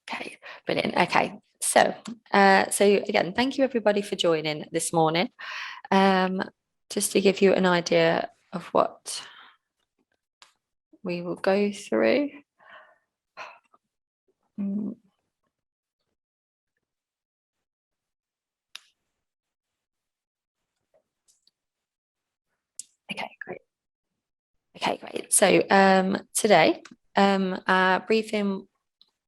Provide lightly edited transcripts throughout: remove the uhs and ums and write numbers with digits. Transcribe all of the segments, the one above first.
Okay, brilliant. Okay, so again, thank you everybody for joining this morning. Um, just to give you an idea of what we will go through. Mm, Okay, great. Okay, great. So today, our briefing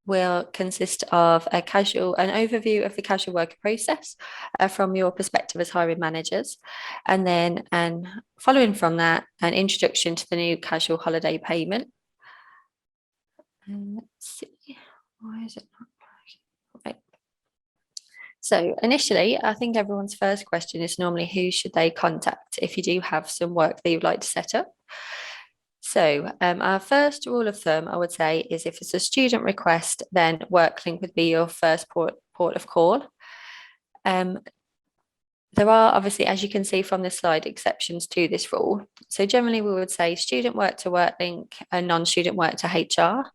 will consist of an overview of the casual worker process from your perspective as hiring managers, and then following from that, an introduction to the new casual holiday payment. Let's see, why is it not working? Right. So initially, I think everyone's first question is normally who should they contact if you do have some work that you'd like to set up. So our first rule of thumb, I would say, is if it's a student request, then Worklink would be your first port of call. Um, there are obviously, as you can see from this slide, exceptions to this rule. So generally we would say student work to Worklink and non-student work to HR,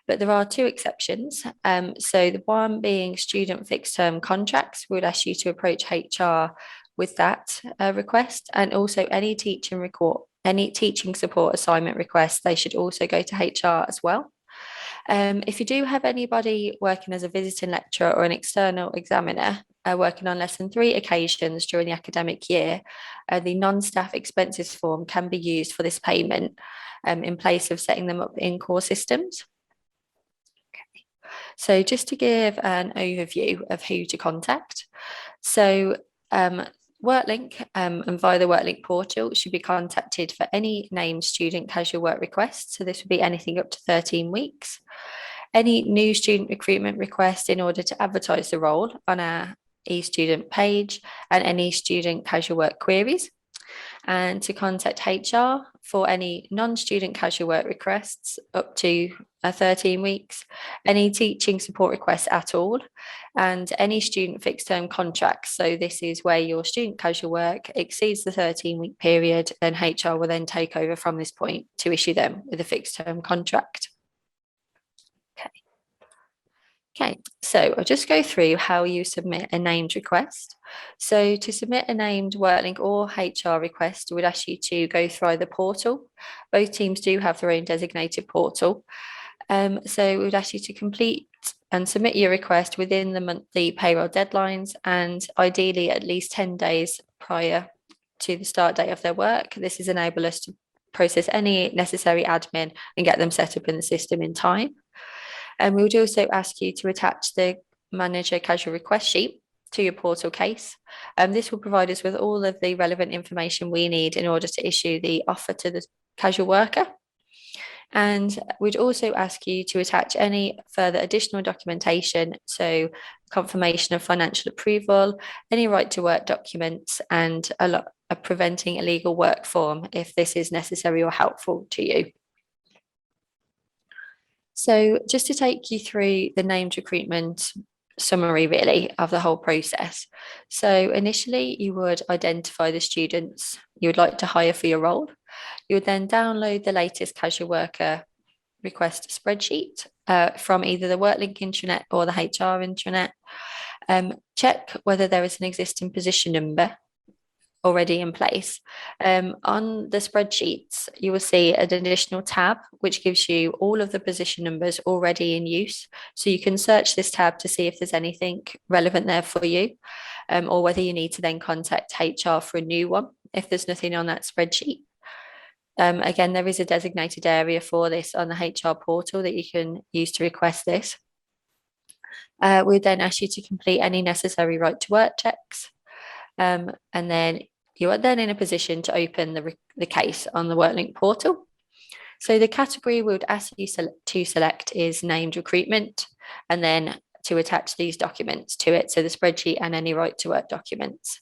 but there are two exceptions. So the one being student fixed term contracts, we would ask you to approach HR with that request, and also any teaching support assignment requests, they should also go to HR as well. If you do have anybody working as a visiting lecturer or an external examiner working on less than 3 occasions during the academic year, the non-staff expenses form can be used for this payment in place of setting them up in core systems. Okay. So just to give an overview of who to contact. So Worklink and via the Worklink portal should be contacted for any named student casual work requests. So this would be anything up to 13 weeks. Any new student recruitment request in order to advertise the role on our e-student page, and any student casual work queries, and to contact HR for any non-student casual work requests up to 13 weeks, any teaching support requests at all, and any student fixed term contracts. So this is where your student casual work exceeds the 13-week period, then HR will then take over from this point to issue them with a fixed term contract. Okay. Okay, so I'll just go through how you submit a named request. So to submit a named Worklink or HR request, we'd ask you to go through the portal. Both teams do have their own designated portal. So we'd ask you to complete and submit your request within the monthly payroll deadlines, and ideally at least 10 days prior to the start date of their work. This has enabled us to process any necessary admin and get them set up in the system in time. And we would also ask you to attach the manager casual request sheet to your portal case. This will provide us with all of the relevant information we need in order to issue the offer to the casual worker. And we'd also ask you to attach any further additional documentation, so confirmation of financial approval, any right to work documents, and a preventing illegal work form if this is necessary or helpful to you. So just to take you through the named recruitment summary really of the whole process. So initially you would identify the students you would like to hire for your role. You would then download the latest casual worker request spreadsheet from either the Worklink intranet or the HR intranet. Check whether there is an existing position number already in place. On the spreadsheets, you will see an additional tab which gives you all of the position numbers already in use. So you can search this tab to see if there's anything relevant there for you, or whether you need to then contact HR for a new one if there's nothing on that spreadsheet. Again, there is a designated area for this on the HR portal that you can use to request this. We then ask you to complete any necessary right to work checks. And then you are then in a position to open the case on the Worklink portal. So the category we would ask you to select is named recruitment, and then to attach these documents to it, so the spreadsheet and any right to work documents.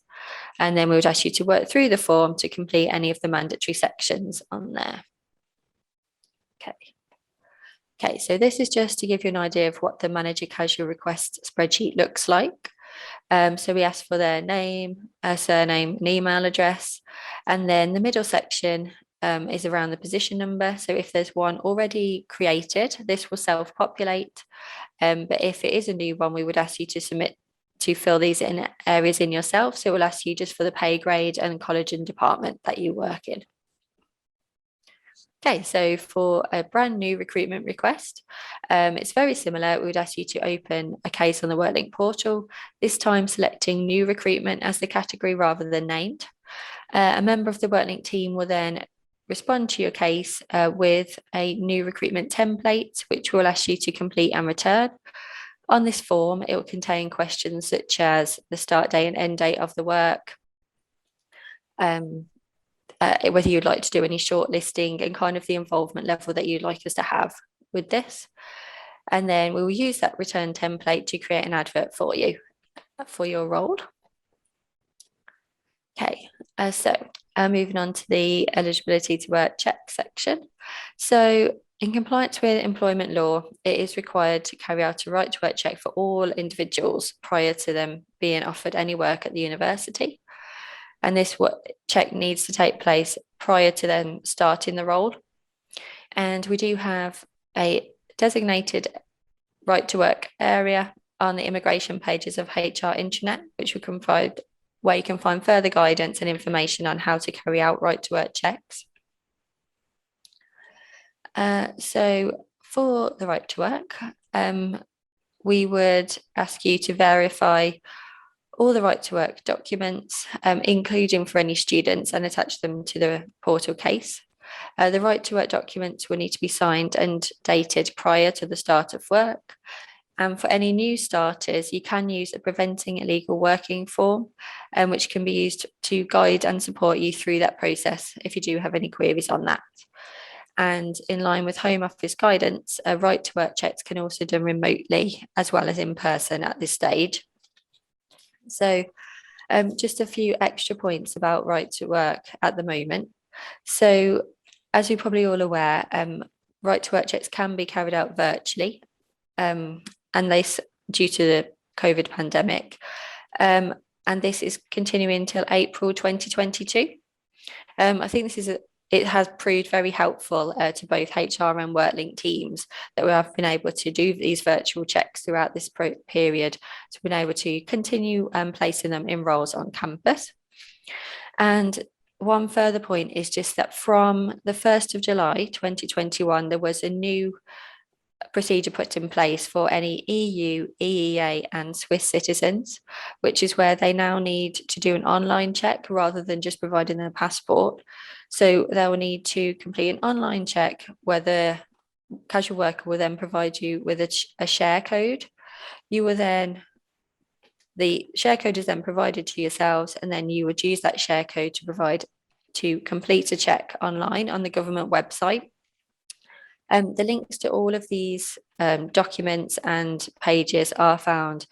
And then we would ask you to work through the form to complete any of the mandatory sections on there. Okay. Okay, so this is just to give you an idea of what the manager casual request spreadsheet looks like. So we ask for their name, a surname, an email address, and then the middle section is around the position number. So if there's one already created, this will self-populate. But if it is a new one, we would ask you to submit to fill these in areas in yourself. So it will ask you just for the pay grade and college and department that you work in. Okay, so for a brand new recruitment request, it's very similar. We would ask you to open a case on the Worklink portal, this time selecting new recruitment as the category rather than named. A member of the Worklink team will then respond to your case with a new recruitment template, which will ask you to complete and return. On this form, it will contain questions such as the start date and end date of the work, whether you'd like to do any shortlisting and kind of the involvement level that you'd like us to have with this. And then we will use that return template to create an advert for you for your role. Okay, so moving on to the eligibility to work check section. So in compliance with employment law, it is required to carry out a right to work check for all individuals prior to them being offered any work at the university. And this check needs to take place prior to them starting the role. And we do have a designated right to work area on the immigration pages of HR Intranet, which we can provide where you can find further guidance and information on how to carry out right to work checks. So for the right to work, we would ask you to verify all the right to work documents, including for any students, and attach them to the portal case. The right to work documents will need to be signed and dated prior to the start of work. And for any new starters, you can use a preventing illegal working form, which can be used to guide and support you through that process if you do have any queries on that. And in line with Home Office guidance, right to work checks can also be done remotely as well as in person at this stage. So just a few extra points about right to work at the moment. So as you're probably all aware, right to work checks can be carried out virtually, and due to the COVID pandemic. And this is continuing until April 2022. I think it has proved very helpful to both HR and Worklink teams that we have been able to do these virtual checks throughout this period to be able to continue placing them in roles on campus. And one further point is just that from the 1st of July 2021, there was a new procedure put in place for any EU, EEA and Swiss citizens, which is where they now need to do an online check rather than just providing their passport. So they will need to complete an online check where the casual worker will then provide you with a share code. The share code is then provided to yourselves, and then you would use that share code to complete a check online on the government website. The links to all of these documents and pages are found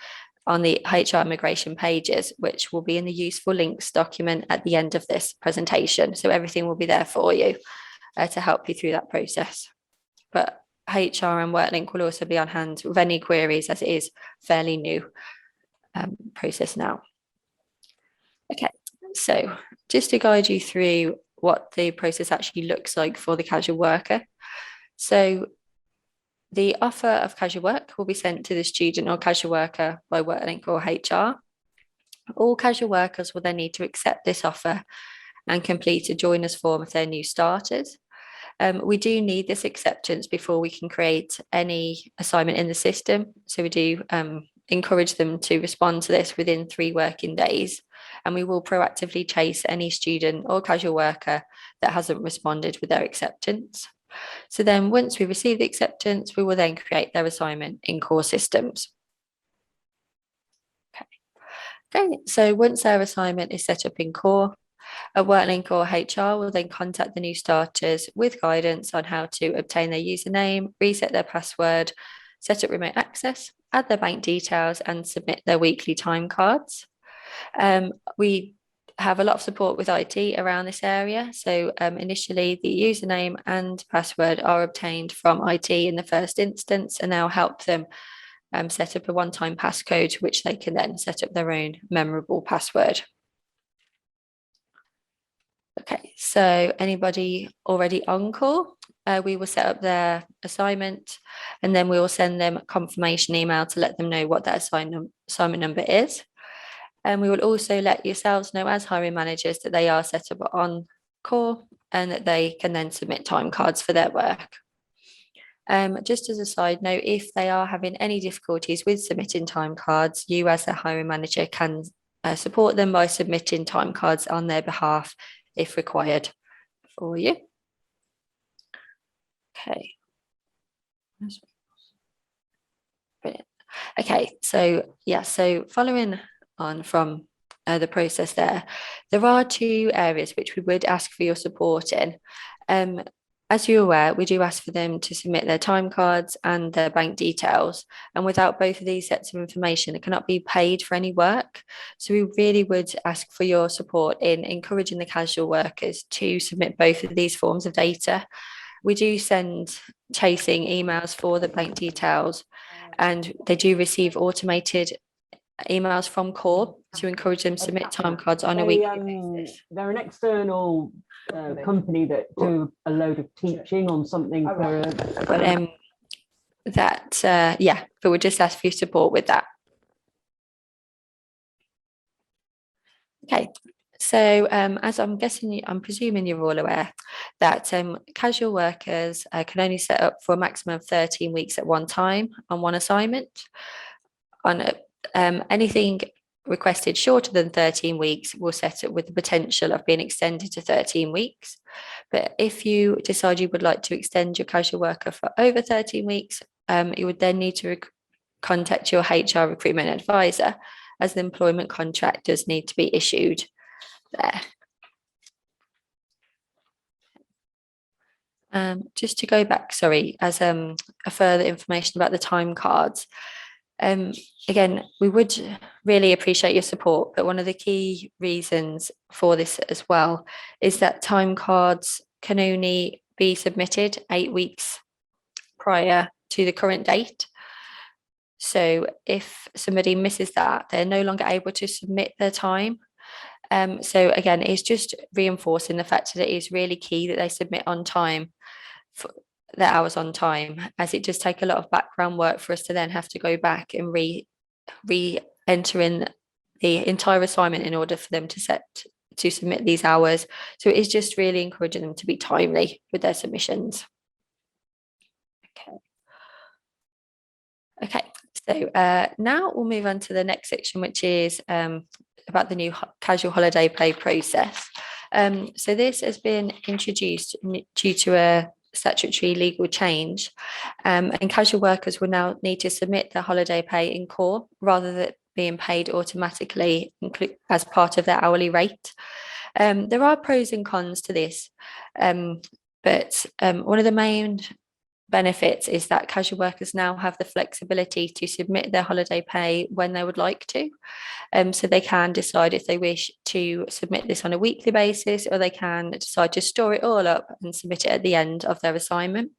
on the HR immigration pages, which will be in the useful links document at the end of this presentation. So everything will be there for you to help you through that process. But HR and Worklink will also be on hand with any queries, as it is fairly new process now. Okay, so just to guide you through what the process actually looks like for the casual worker. So the offer of casual work will be sent to the student or casual worker by Worklink or HR. All casual workers will then need to accept this offer and complete a join us form if they're new starters. We do need this acceptance before we can create any assignment in the system. So we do encourage them to respond to this within 3 working days. And we will proactively chase any student or casual worker that hasn't responded with their acceptance. So then once we receive the acceptance, we will then create their assignment in core systems. Okay, so once their assignment is set up in core, a Worklink or HR will then contact the new starters with guidance on how to obtain their username, reset their password, set up remote access, add their bank details, and submit their weekly time cards. We have a lot of support with IT around this area. So initially the username and password are obtained from IT in the first instance, and they'll help them set up a one-time passcode, which they can then set up their own memorable password. Okay, so anybody already on call, we will set up their assignment and then we will send them a confirmation email to let them know what that assignment number is. And we will also let yourselves know as hiring managers that they are set up on call and that they can then submit time cards for their work. Just as a side note, if they are having any difficulties with submitting time cards, you as a hiring manager can support them by submitting time cards on their behalf if required for you. Okay. Brilliant. Okay, so yeah, so following on from the process there are two areas which we would ask for your support in. As you're aware, we do ask for them to submit their time cards and their bank details. And without both of these sets of information, it cannot be paid for any work. So we really would ask for your support in encouraging the casual workers to submit both of these forms of data. We do send chasing emails for the bank details, and they do receive automated emails from core to encourage them to submit time cards on a weekly basis. They're an external company that do a load of teaching on something for but we'll just ask for your support with that. Okay, so as I'm presuming you're all aware that casual workers can only set up for a maximum of 13 weeks at one time on one assignment. On anything requested shorter than 13 weeks, we'll set it with the potential of being extended to 13 weeks. But if you decide you would like to extend your casual worker for over 13 weeks, you would then need to contact your HR recruitment advisor, as the employment contract does need to be issued there. Just to go back, sorry, as a further information about the time cards. Again, we would really appreciate your support, but one of the key reasons for this as well is that time cards can only be submitted 8 weeks prior to the current date. So if somebody misses that, they're no longer able to submit their time. So again, it's just reinforcing the fact that it is really key that they submit on time, for their hours on time, as it does take a lot of background work for us to then have to go back and re-enter in the entire assignment in order for them to submit these hours. So it is just really encouraging them to be timely with their submissions. Okay, so now we'll move on to the next section, which is about the new casual holiday pay process. So this has been introduced due to a statutory legal change, and casual workers will now need to submit their holiday pay in core rather than being paid automatically as part of their hourly rate. There are pros and cons to this, but one of the main benefits is that casual workers now have the flexibility to submit their holiday pay when they would like to. So they can decide if they wish to submit this on a weekly basis, or they can decide to store it all up and submit it at the end of their assignment.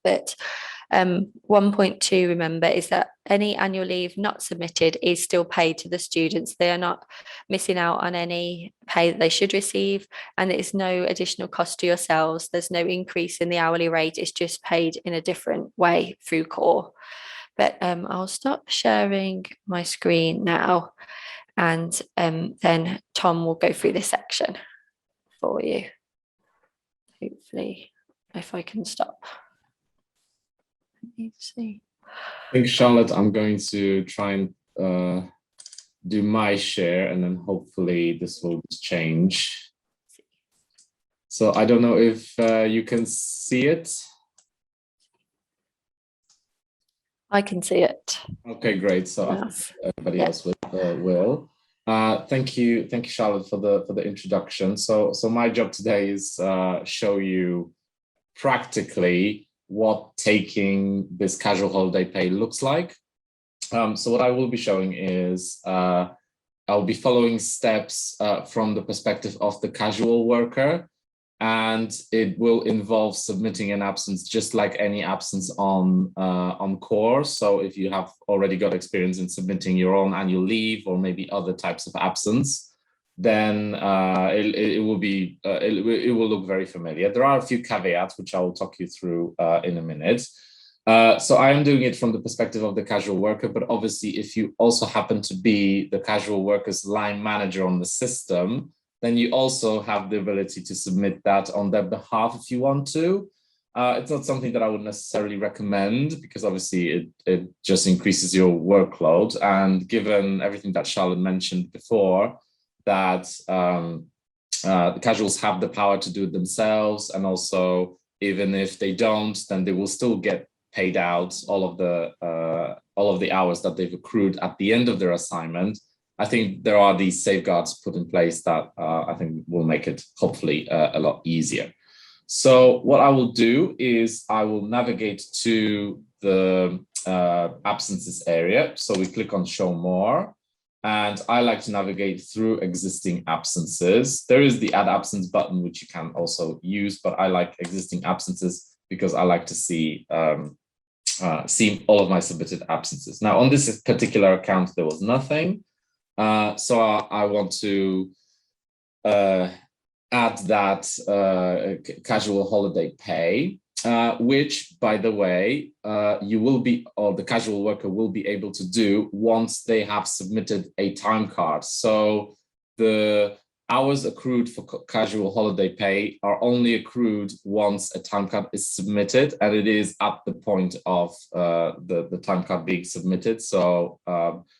But 1.2, remember, is that any annual leave not submitted is still paid to the students. They are not missing out on any pay that they should receive, and there is no additional cost to yourselves. There's no increase in the hourly rate. It's just paid in a different way through core. But I'll stop sharing my screen now, and then Tom will go through this section for you. Hopefully, if I can stop. Let me see. I think, Charlotte, I'm going to try and do my share, and then hopefully this will change. So I don't know if you can see it. I can see it. Okay, great. So everybody else will. Thank you, Charlotte, for the introduction. So my job today is show you practically what taking this casual holiday pay looks like. So what I will be showing is I'll be following steps from the perspective of the casual worker, and it will involve submitting an absence just like any absence on core. So if you have already got experience in submitting your own annual leave or maybe other types of absence, then it will be it will look very familiar. There are a few caveats which I will talk you through in a minute. So I am doing it from the perspective of the casual worker, but obviously if you also happen to be the casual worker's line manager on the system, then you also have the ability to submit that on their behalf if you want to. It's not something that I would necessarily recommend because obviously it just increases your workload. And given everything that Charlotte mentioned before, that the casuals have the power to do it themselves, and also even if they don't, then they will still get paid out all of the hours that they've accrued at the end of their assignment. I think there are these safeguards put in place that I think will make it hopefully a lot easier. So what I will do is I will navigate to the absences area. So we click on show more, and I like to navigate through existing absences. There is the add absence button, which you can also use, but I like existing absences because I like to see all of my submitted absences. Now on this particular account, there was nothing. So I want to add that casual holiday pay, which, by the way, you will be, or the casual worker will be able to do once they have submitted a time card. So the hours accrued for casual holiday pay are only accrued once a time card is submitted, and it is at the point of the time card being submitted. So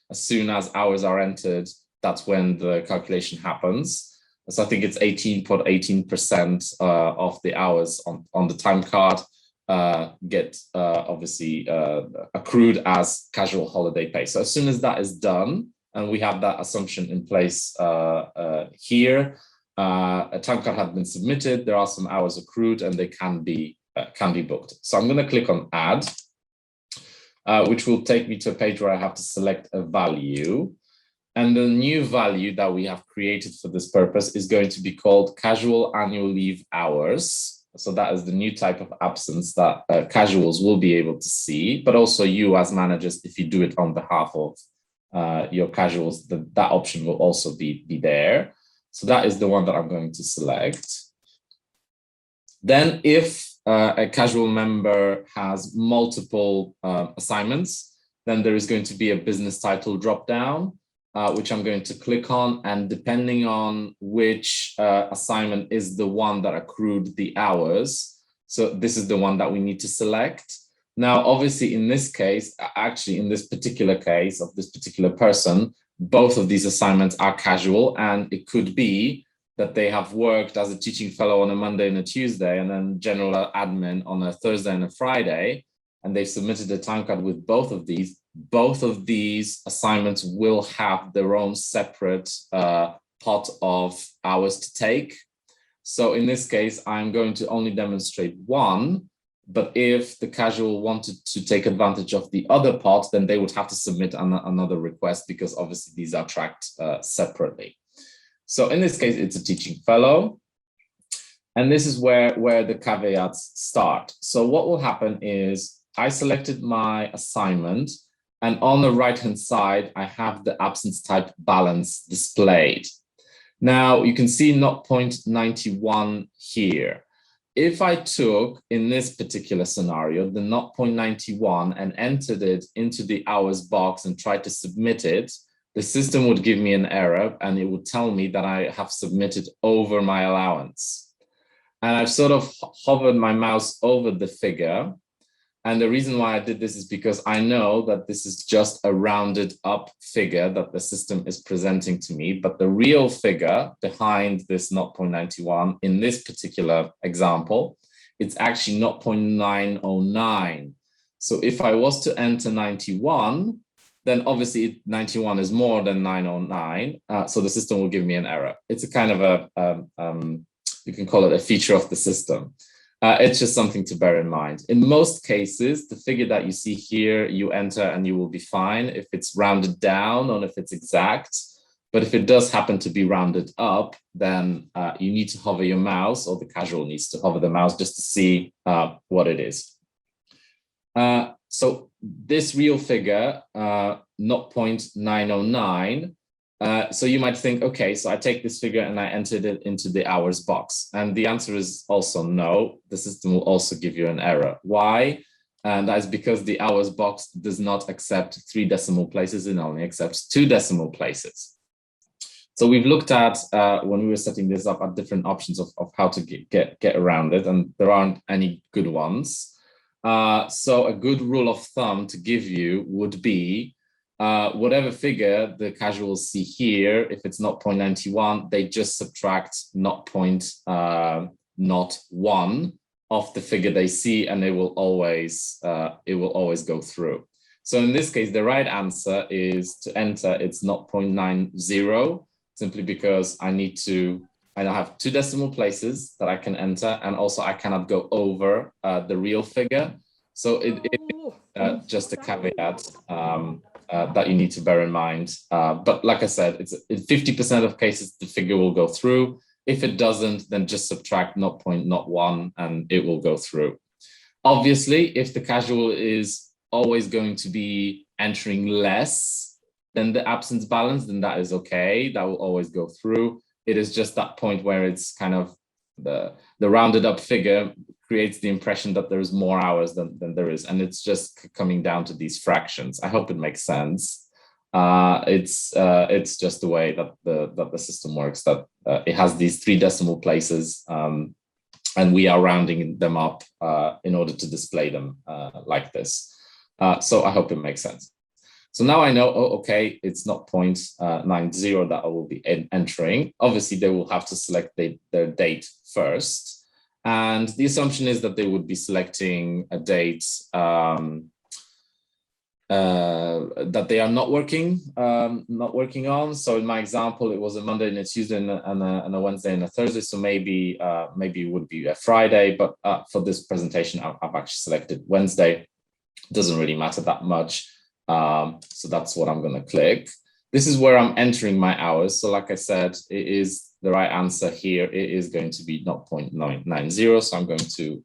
as soon as hours are entered, that's when the calculation happens. So I think it's 18.18% of the hours on the time card get obviously accrued as casual holiday pay. So as soon as that is done, and we have that assumption in place here, a time card has been submitted, there are some hours accrued, and they can be booked. So I'm going to click on add, which will take me to a page where I have to select a value. And the new value that we have created for this purpose is going to be called casual annual leave hours. So that is the new type of absence that casuals will be able to see, but also you as managers, if you do it on behalf of your casuals, that option will also be there. So that is the one that I'm going to select. Then if a casual member has multiple assignments, then there is going to be a business title drop down, which I'm going to click on, and depending on which assignment is the one that accrued the hours, so this is the one that we need to select. Now, obviously, in this case, actually, in this particular case of this particular person, both of these assignments are casual, and it could be that they have worked as a teaching fellow on a Monday and a Tuesday, and then general admin on a Thursday and a Friday, and they've submitted a time card with both of these. Both of these assignments will have their own separate pot of hours to take. So in this case, I'm going to only demonstrate one, but if the casual wanted to take advantage of the other pot, then they would have to submit another request, because obviously these are tracked separately. So in this case, it's a teaching fellow. And this is where the caveats start. So what will happen is I selected my assignment, and on the right-hand side, I have the absence type balance displayed. Now you can see 0.91 here. If I took, in this particular scenario, the 0.91 and entered it into the hours box and tried to submit it, the system would give me an error, and it would tell me that I have submitted over my allowance. And I've sort of hovered my mouse over the figure. And the reason why I did this is because I know that this is just a rounded up figure that the system is presenting to me, but the real figure behind this 0.91 in this particular example, it's actually 0.909. So if I was to enter 91, then obviously 91 is more than 909. So the system will give me an error. It's a kind of you can call it a feature of the system. It's just something to bear in mind. In most cases, the figure that you see here, you enter and you will be fine if it's rounded down or if it's exact. But if it does happen to be rounded up, then you need to hover your mouse, or the casual needs to hover the mouse just to see what it is. So this real figure, 0.909, So you might think, okay, so I take this figure and I entered it into the hours box. And the answer is also no. The system will also give you an error. Why? And that is because the hours box does not accept 3 decimal places. It only accepts 2 decimal places. So we've looked at, when we were setting this up, at different options of how to get around it. And there aren't any good ones. So a good rule of thumb to give you would be, whatever figure the casuals see here, if it's not 0.91, they just subtract 0.01 of the figure they see, and it will always go through. So in this case, the right answer is to enter it's 0.90, simply because I now have 2 decimal places that I can enter, and also I cannot go over the real figure. So it just a caveat that you need to bear in mind. But like I said, it's in 50% of cases, the figure will go through. If it doesn't, then just subtract 0.01 and it will go through. Obviously, if the casual is always going to be entering less than the absence balance, then that is okay. That will always go through. It is just that point where it's kind of the rounded up figure creates the impression that there's more hours than there is. And it's just coming down to these fractions. I hope it makes sense. It's just the way that the system works, that it has these 3 decimal places, and we are rounding them up in order to display them like this. So I hope it makes sense. So now I know, oh, okay, it's not 0.90 that I will be entering. Obviously, they will have to select their date first. And the assumption is that they would be selecting a date that they are not working on. So in my example, it was a Monday and a Tuesday and a Wednesday and a Thursday. So maybe it would be a Friday, but for this presentation, I've actually selected Wednesday. It doesn't really matter that much. So that's what I'm going to click. This is where I'm entering my hours. So like I said, it is the right answer here. It is going to be 0.990. So I'm going to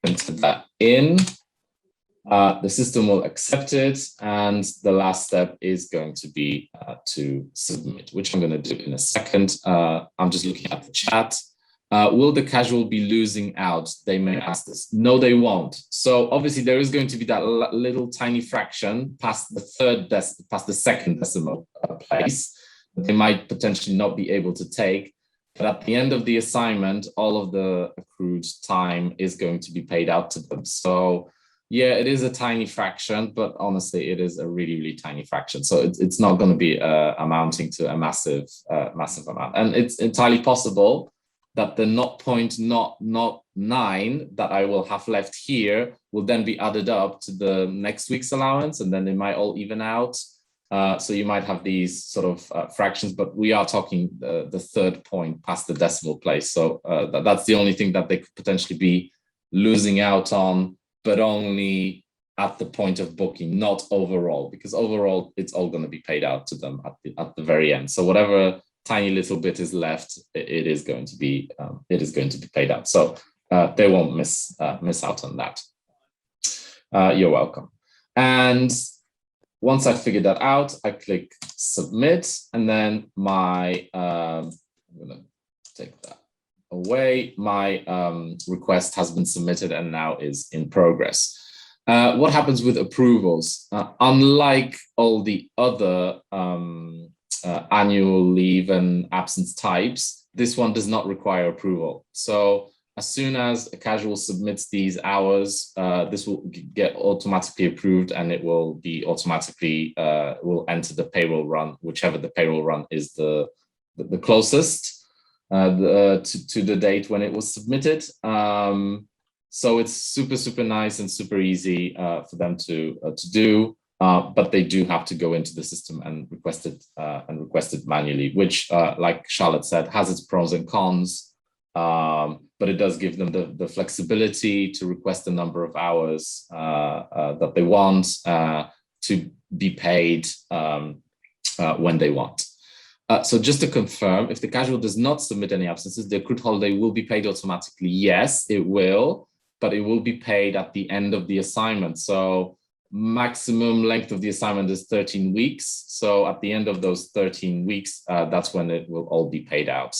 enter that in. The system will accept it. And the last step is going to be to submit, which I'm going to do in a second. I'm just looking at the chat. Will the casual be losing out? They may ask this. No, they won't. So obviously there is going to be that little tiny fraction past the second decimal place that they might potentially not be able to take. But at the end of the assignment, all of the accrued time is going to be paid out to them. So yeah, it is a tiny fraction, but honestly, it is a really, really tiny fraction. So it's not going to be amounting to a massive amount. And it's entirely possible that the 0.9 that I will have left here will then be added up to the next week's allowance, and then they might all even out. So you might have these sort of fractions, but we are talking the third point past the decimal place. So that's the only thing that they could potentially be losing out on, but only at the point of booking, not overall, because overall it's all going to be paid out to them at the very end. So whatever tiny little bit is left, it is going to be paid out. So they won't miss out on that. You're welcome. And once I figured that out, I click submit, and then I'm gonna take that away. My request has been submitted and now is in progress. What happens with approvals? Unlike all the other annual leave and absence types, this one does not require approval. So as soon as a casual submits these hours, this will get automatically approved, and it will be automatically will enter the payroll run, whichever the payroll run is the closest to the date when it was submitted. So it's super nice and super easy for them to do. But they do have to go into the system and request it manually, which, like Charlotte said, has its pros and cons. But it does give them the flexibility to request the number of hours that they want to be paid when they want. So just to confirm, if the casual does not submit any absences, the accrued holiday will be paid automatically. Yes, it will, but it will be paid at the end of the assignment. So maximum length of the assignment is 13 weeks. So at the end of those 13 weeks, that's when it will all be paid out.